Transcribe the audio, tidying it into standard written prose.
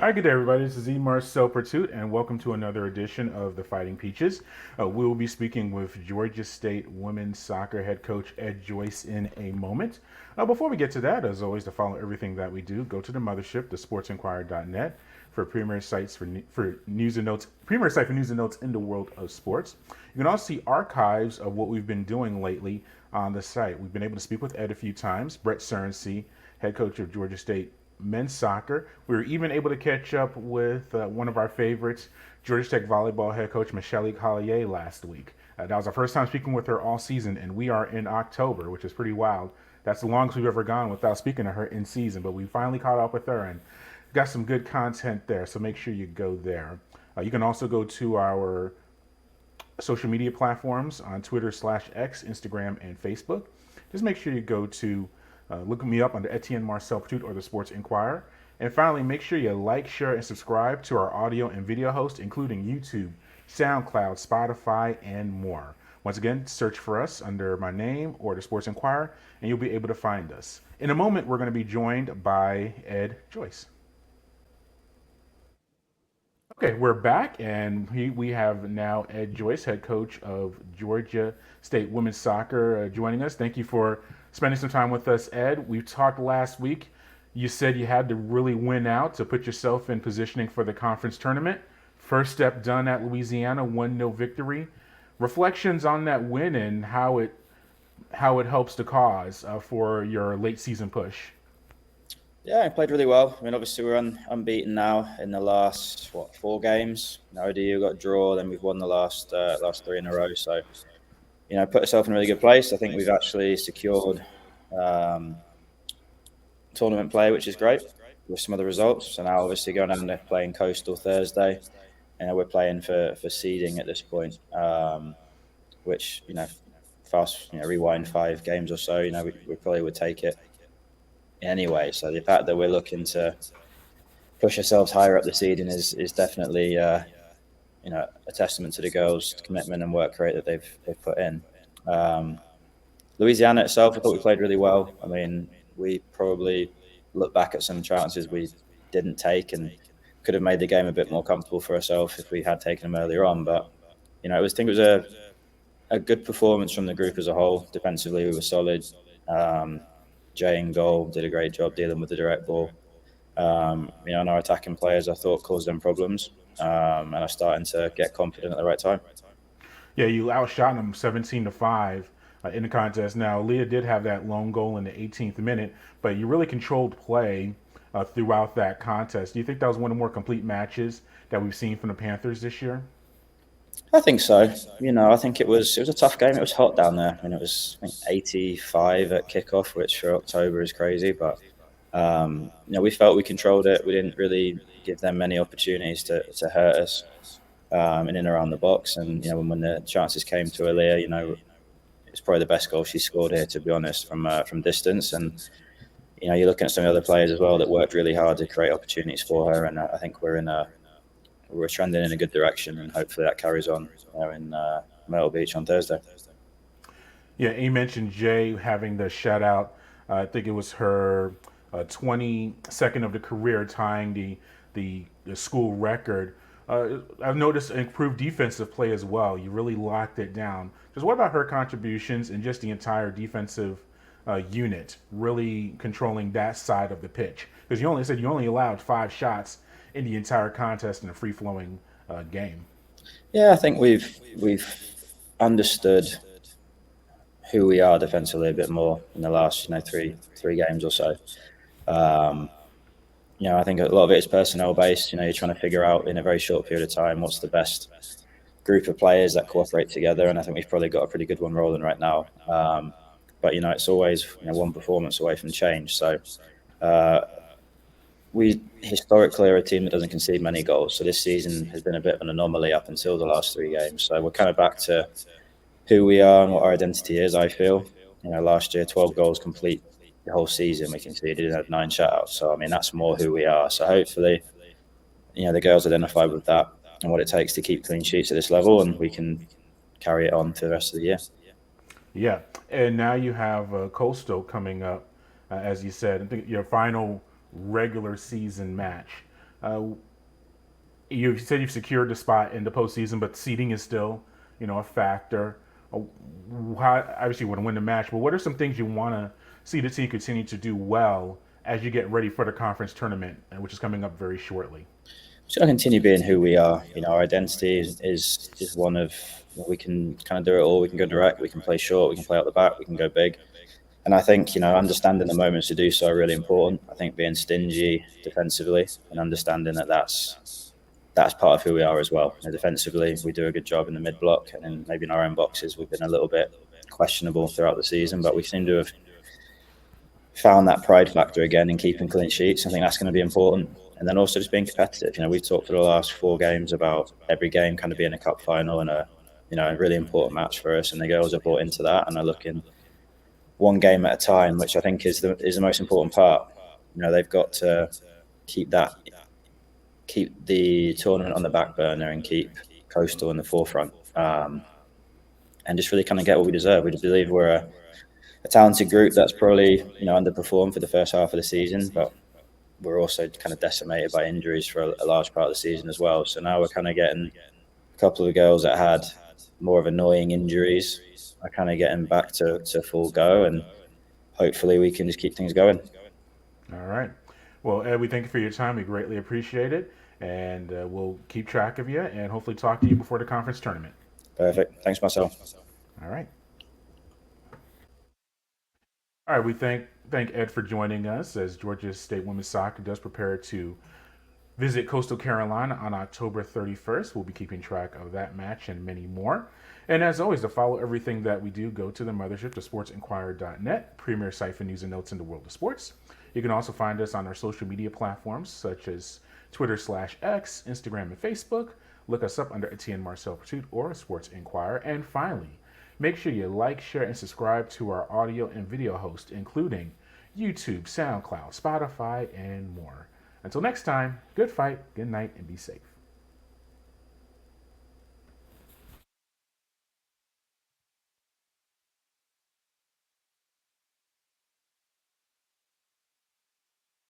Hi, good day, everybody. This is E. Marcel Pertut, and welcome to another edition of the Fighting Peaches. We will be speaking with Georgia State women's soccer head coach Ed Joyce in a moment. Before we get to that, as always, to follow everything that we do, go to the mothership, thesportsinquirer.net, for premier sites for news and notes, premier site for news and notes in the world of sports. You can also see archives of what we've been doing lately on the site. We've been able to speak with Ed a few times. Brett Cernsey, head coach of Georgia State men's soccer. We were even able to catch up with one of our favorites, Georgia Tech volleyball head coach Michelle Collier last week. That was our first time speaking with her all season, and we are in October, which is pretty wild. That's the longest we've ever gone without speaking to her in season, but we finally caught up with her and got some good content there, so make sure you go there. You can also go to our social media platforms on Twitter/X, Instagram, and Facebook. Just make sure you go to look me up under Etienne Marcel Petute or the Sports Inquirer. And finally, make sure you like, share, and subscribe to our audio and video hosts, including YouTube, SoundCloud, Spotify, and more. Once again, search for us under my name or the Sports Inquirer, and you'll be able to find us. In a moment, we're going to be joined by Ed Joyce. Okay, we're back, and we have now Ed Joyce, head coach of Georgia State women's soccer, joining us. Thank you for spending some time with us, Ed. We talked last week. You said you had to really win out to put yourself in positioning for the conference tournament. First step done at Louisiana, 1-0 victory. Reflections on that win and how it helps the cause for your late season push. Yeah, I played really well. I mean, obviously we're unbeaten now in the last 4 games. No ODU got a draw, then we've won the last three in a row. So, put ourselves in a really good place. I think we've actually secured tournament play, which is great with some of the results. So now, obviously, going down there playing Coastal Thursday, and we're playing for seeding at this point. Which rewind 5 games or so, we probably would take it anyway. So the fact that we're looking to push ourselves higher up the seeding is definitely a testament to the girls' commitment and work rate that they've put in. Louisiana itself, I thought we played really well. I mean, we probably look back at some chances we didn't take and could have made the game a bit more comfortable for ourselves if we had taken them earlier on. But I think it was a good performance from the group as a whole. Defensively, we were solid. Jay in goal did a great job dealing with the direct ball. And our attacking players, I thought, caused them problems, and are starting to get confident at the right time. Yeah, you outshot them 17-5 in the contest. Now, Leah did have that lone goal in the 18th minute, but you really controlled play throughout that contest. Do you think that was one of the more complete matches that we've seen from the Panthers this year? I think so. I think it was a tough game. It was hot down there. I mean, it was 85 at kickoff, which for October is crazy. But we felt we controlled it. We didn't really give them many opportunities to hurt us in and around the box. And when the chances came to Aaliyah, it's probably the best goal she scored here, to be honest, from distance. And you're looking at some of the other players as well that worked really hard to create opportunities for her. And I think we're trending in a good direction, and hopefully that carries on in Myrtle Beach on Thursday. Yeah, you mentioned Jay having the shutout. I think it was her 22nd of the career, tying the school record. I've noticed improved defensive play as well. You really locked it down. Just what about her contributions and just the entire defensive unit, really controlling that side of the pitch? Because you only allowed 5 shots in the entire contest in a free-flowing game. Yeah, I think we've understood who we are defensively a bit more in the last three games or so. I think a lot of it is personnel based. You're trying to figure out in a very short period of time what's the best group of players that cooperate together, and I think we've probably got a pretty good one rolling right now. But it's always one performance away from change. So we historically are a team that doesn't concede many goals. So this season has been a bit of an anomaly up until the last 3 games. So we're kind of back to who we are and what our identity is, I feel. Last year, 12 goals complete the whole season. We conceded and had 9 shutouts. So, I mean, that's more who we are. So hopefully, the girls identify with that and what it takes to keep clean sheets at this level, and we can carry it on for the rest of the year. Yeah, and now you have Coastal coming up, as you said. I think your final regular season match. Uh, you said you've secured the spot in the postseason, but seeding is still, a factor. Obviously, you want to win the match, but what are some things you want to see the team continue to do well as you get ready for the conference tournament, which is coming up very shortly? Just going to continue being who we are. Our identity is one of we can kind of do it all. We can go direct, we can play short, we can play out the back, we can go big. And I think, understanding the moments to do so are really important. I think being stingy defensively and understanding that that's part of who we are as well. Defensively, we do a good job in the mid block, and then maybe in our own boxes, we've been a little bit questionable throughout the season, but we seem to have found that pride factor again in keeping clean sheets. I think that's going to be important. And then also just being competitive. We've talked for the last 4 games about every game kind of being a cup final and a really important match for us. And the girls are bought into that and are looking one game at a time, which I think is the most important part. They've got to keep the tournament on the back burner and keep Coastal in the forefront, and just really kind of get what we deserve. We believe we're a talented group that's probably underperformed for the first half of the season, but we're also kind of decimated by injuries for a large part of the season as well. So now we're kind of getting a couple of girls that had more of annoying injuries are kind of getting back to full go, and hopefully we can just keep things going. All right. Well, Ed, we thank you for your time. We greatly appreciate it, and we'll keep track of you and hopefully talk to you before the conference tournament. Perfect. Thanks, Marcel. All right. All right. We thank Ed for joining us as Georgia State women's soccer does prepare to visit Coastal Carolina on October 31st. We'll be keeping track of that match and many more. And as always, to follow everything that we do, go to the mothership, to sportsinquirer.net, premier site for news and notes in the world of sports. You can also find us on our social media platforms such as Twitter/X, Instagram, and Facebook. Look us up under Etienne Marcel Pursuit or Sports Inquirer. And finally, make sure you like, share, and subscribe to our audio and video host, including YouTube, SoundCloud, Spotify, and more. Until next time, good fight, good night, and be safe.